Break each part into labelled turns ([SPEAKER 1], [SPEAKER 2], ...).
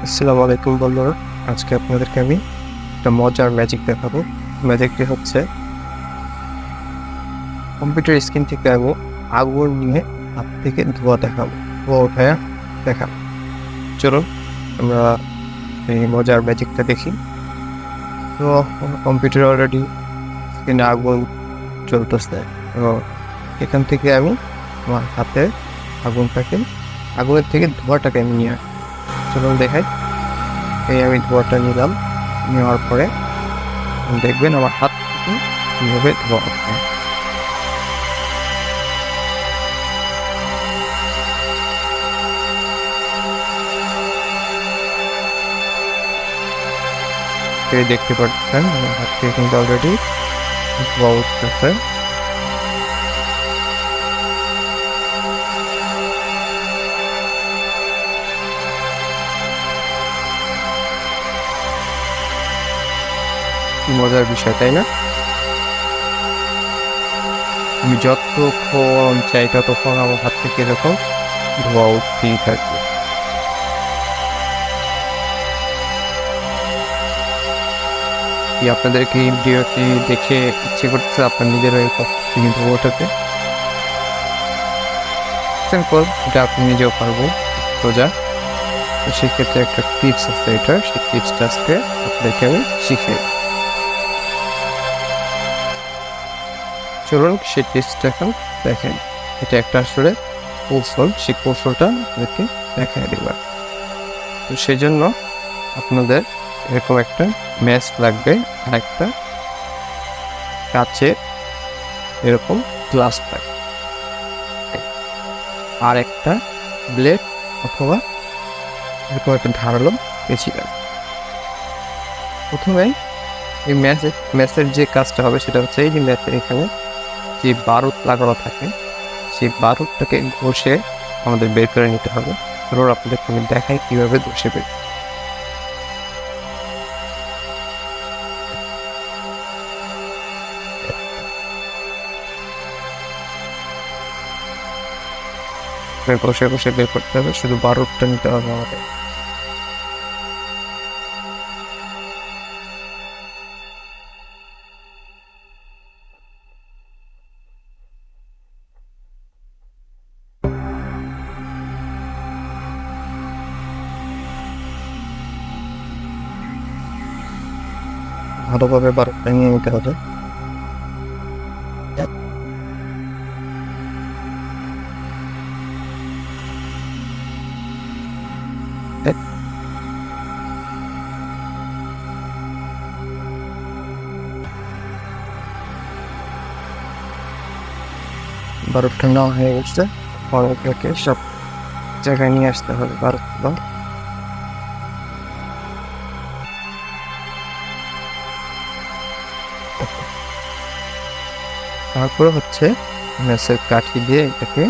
[SPEAKER 1] আসসালামু আলাইকুম বন্ধুরা। আজকে আপনাদেরকে আমি একটা মজার ম্যাজিক দেখাবো। ম্যাজিকটি হচ্ছে কম্পিউটার স্ক্রিন থেকে আমি আগুন নিয়ে হাত থেকে ধোঁয়া দেখাবো, ধোঁয়া উঠায় দেখাবো। চলুন আমরা এই মজার ম্যাজিকটা দেখি। তো কম্পিউটার অলরেডি স্ক্রিনে আগুন চলতেছে। তো এখান থেকে আমি আমার হাতে আগুনটাকে আগুনের থেকে ধোঁয়াটাকে আমি নিয়ে আসি। চলুন দেখাই। এই আমি ধোঁয়াটা নিলাম, নেওয়ার পরে দেখবেন আমার হাত থেকে কিভাবে ধোঁয়া উঠবে। দেখতে পাচ্ছেন আমার হাত থেকে কিন্তু অলরেডি ধোঁয়া উঠতেছে। কি মজার বিষয়, তাই না? আমি যতক্ষণ চাই ততক্ষণ আমার হাত থেকে এরকম ধোঁয়া উঠতেই থাকবে। কি আপনাদেরকে এই ভিডিওটি দেখে ইচ্ছে করতেছে আপনার নিজেরও এরকম থেকে ধোঁয়া ওঠাতে? সিম্পল, এটা আপনি নিজেও পারবেন, সোজা। তো সেক্ষেত্রে একটা টিপস আছে, এটার সেই টিপসটা আজকে আপনাদেরকে আমি শিখিয়ে দিই। চলুন সেই টিপসটা এখন দেখেন। এটা একটা আসলে কৌশল, সেই কৌশলটা আপনাদেরকে দেখাই দেবার। তো সেই জন্য আপনাদের এরকম একটা ম্যাচ লাগবে, আর একটা কাচের এরকম গ্লাস লাগবে, আর একটা ব্লেড অথবা এরকম একটা ধারালো পেঁচি লাগবে। প্রথমে এই ম্যাচের যে কাজটা হবে সেটা হচ্ছে এই যে ম্যাচের এখানে যে বারুদ লাগানো থাকে, সেই বারুদটাকে ঘষে আমাদের বের করে নিতে হবে। ধরুন আপনাদেরকে আমি দেখাই কিভাবে ঘষে বের ঘষে ঘষে বের করতে হবে, শুধু বারুদটা নিতে হবে আমাদের। ভালোভাবে বারুদটা নিয়ে নিতে হবে। বারুদটা নেওয়া হয়ে গেছে, পরে সব জায়গায় নিয়ে আসতে হবে বারুদগুলো। তারপরে হচ্ছে ম্যাচের কাঠি দিয়ে এটাকে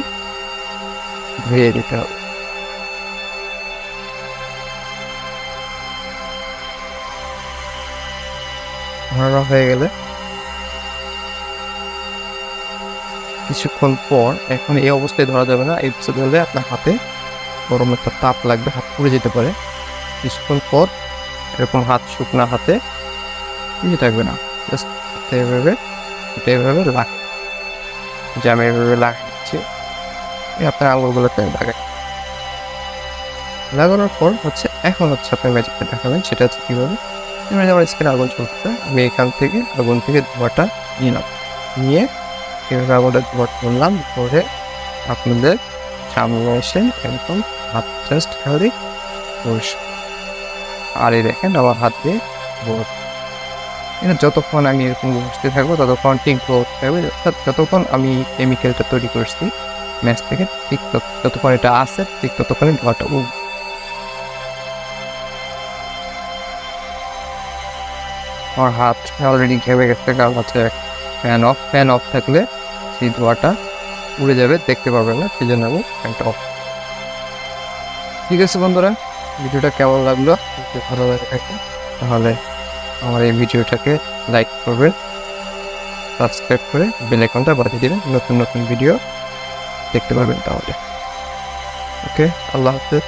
[SPEAKER 1] ধুয়ে দিতে হবে। ধরানো হয়ে গেলে কিছুক্ষণ পর, এখন এই অবস্থায় ধরা যাবে না, এই অবস্থায় ধরলে আপনার হাতে গরম একটা তাপ লাগবে, হাত পুড়ে যেতে পারে। কিছুক্ষণ পর এরকম হাত শুকনা হাতে কিছু থাকবে না, জাস্ট এভাবে এটা এভাবে যে আমি এভাবে লাগিয়েছি, আপনার আঙুলগুলোতে লাগানোর পর হচ্ছে এখন হচ্ছে আপনি ম্যাজিকটা দেখাবেন। সেটা হচ্ছে কিভাবে, আমার স্কিনে আগুন চলতেছে, আমি এখান থেকে আগুন থেকে ধোঁয়াটা নিলাম, নিয়ে এভাবে আগুনটা ধোঁয়া তুললাম, ধরে আপনাদের সামনে এসে একদম হাত জাস্ট খালি ঘষ। আর এই দেখেন আমার হাত দিয়ে ঘষ। এটা যতক্ষণ আমি এরকম ঘষতে থাকবো ততক্ষণ ঠিক ঘষতে হবে, অর্থাৎ যতক্ষণ আমি কেমিক্যালটা তৈরি করছি ম্যাচ থেকে, ঠিক যতক্ষণ এটা আসে ঠিক ততক্ষণই ধোঁয়াটা আমার হাত অলরেডি ঘেমে গেছে, কারণ হচ্ছে ফ্যান অফ থাকলে সেই ধোঁয়াটা উড়ে যাবে, দেখতে পারবেন না, সেই জন্য আমি ফ্যানটা অফ। ঠিক আছে বন্ধুরা, ভিডিওটা কেমন লাগলো? যদি ভালো লাগে থাকে তাহলে আমার এই ভিডিওটাকে লাইক করবেন, সাবস্ক্রাইব করে বেল আইকনটা বাজিয়ে দিবেন, নতুন নতুন ভিডিও দেখতে পারবেন তাহলে। ওকে, আল্লাহ হাফেজ।